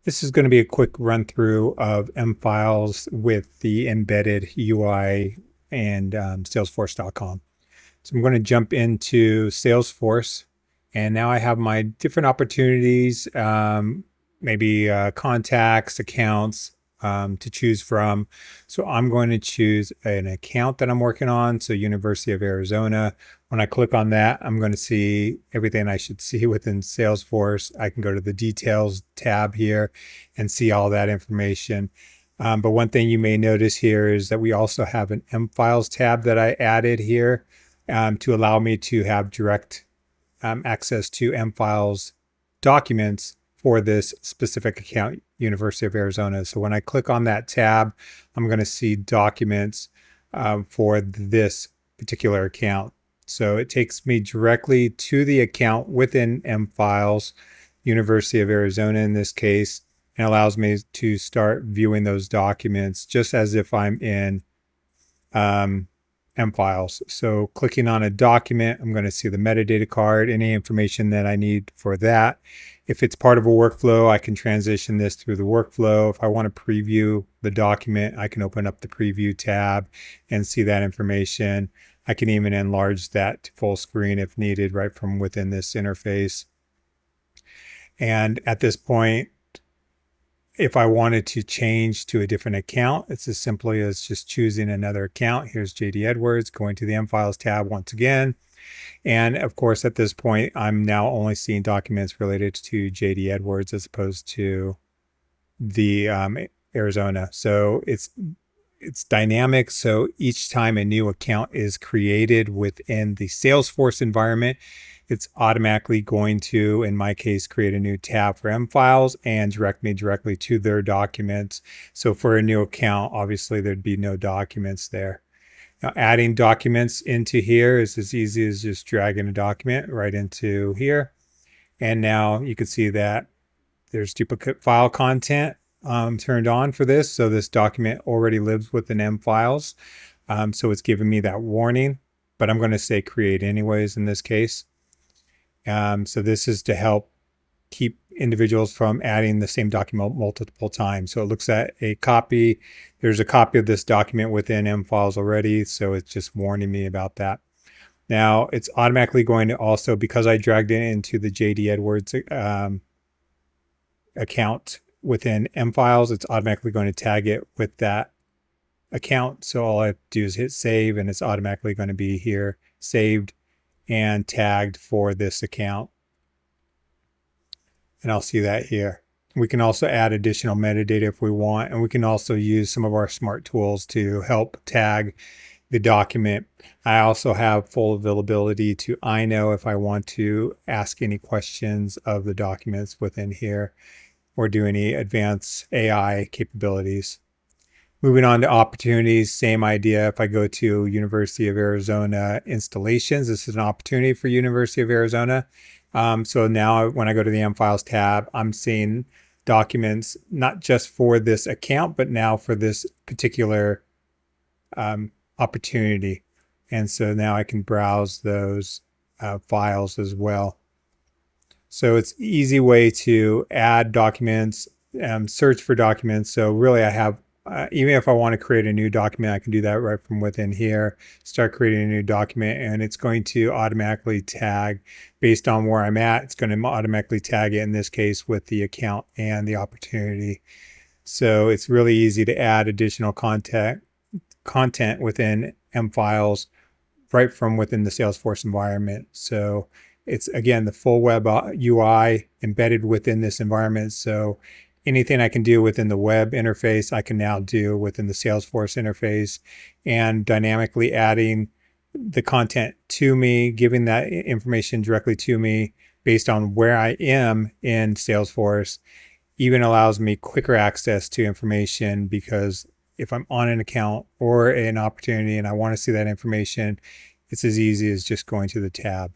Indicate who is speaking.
Speaker 1: This is going to be a quick run through of M files with the embedded UI and Salesforce.com. So I'm going to jump into Salesforce, and now I have my different opportunities, maybe contacts, accounts to choose from. So I'm going to choose an account that I'm working on. So University of Arizona. When I click on that, I'm going to see everything I should see within Salesforce. I can go to the details tab here and see all that information. But one thing you may notice here is that we also have an M files tab that I added here to allow me to have direct access to M files documents for this specific account, University of Arizona. So when I click on that tab, I'm going to see documents for this particular account. So it takes me directly to the account within M files, University of Arizona in this case, and allows me to start viewing those documents just as if I'm in M files. So clicking on a document, I'm going to see the metadata card, any information that I need for that. If it's part of a workflow, I can transition this through the workflow. If I want to preview the document, I can open up the preview tab and see that information. I can even enlarge that to full screen if needed right from within this interface. And at this point, if I wanted to change to a different account, it's as simply as just choosing another account. Here's JD Edwards, going to the M Files tab once again. And of course, at this point, I'm now only seeing documents related to JD Edwards as opposed to the Arizona. So it's dynamic. So each time a new account is created within the Salesforce environment, it's automatically going to, in my case, create a new tab for M files and direct me directly to their documents. So for a new account, obviously there'd be no documents there. Now adding documents into here is as easy as just dragging a document right into here. And now you can see that there's duplicate file content turned on for this. So this document already lives within M files. So it's giving me that warning, but I'm going to say create anyways in this case. So this is to help keep individuals from adding the same document multiple times. So it looks at a copy. There's a copy of this document within M files already. So it's just warning me about that. Now it's automatically going to also, because I dragged it into the JD Edwards account within M files, it's automatically going to tag it with that account. So all I have to do is hit save and it's automatically going to be here saved and tagged for this account. And I'll see that here. We can also add additional metadata if we want, and we can also use some of our smart tools to help tag the document. I also have full availability to iKnow if I want to ask any questions of the documents within here or do any advanced AI capabilities. Moving on to opportunities, same idea. If I go to University of Arizona installations, this is an opportunity for University of Arizona. So now when I go to the M files tab, I'm seeing documents not just for this account, but now for this particular opportunity. And so now I can browse those files as well. So it's an easy way to add documents, search for documents. So really I have even if I want to create a new document, I can do that right from within here, start creating a new document, and it's going to automatically tag based on where I'm at. It's going to automatically tag it in this case with the account and the opportunity. So it's really easy to add additional content within M files right from within the Salesforce environment. So it's, again, the full web UI embedded within this environment. So anything I can do within the web interface, I can now do within the Salesforce interface, and dynamically adding the content to me, giving that information directly to me based on where I am in Salesforce, even allows me quicker access to information, because if I'm on an account or an opportunity and I want to see that information, it's as easy as just going to the tab.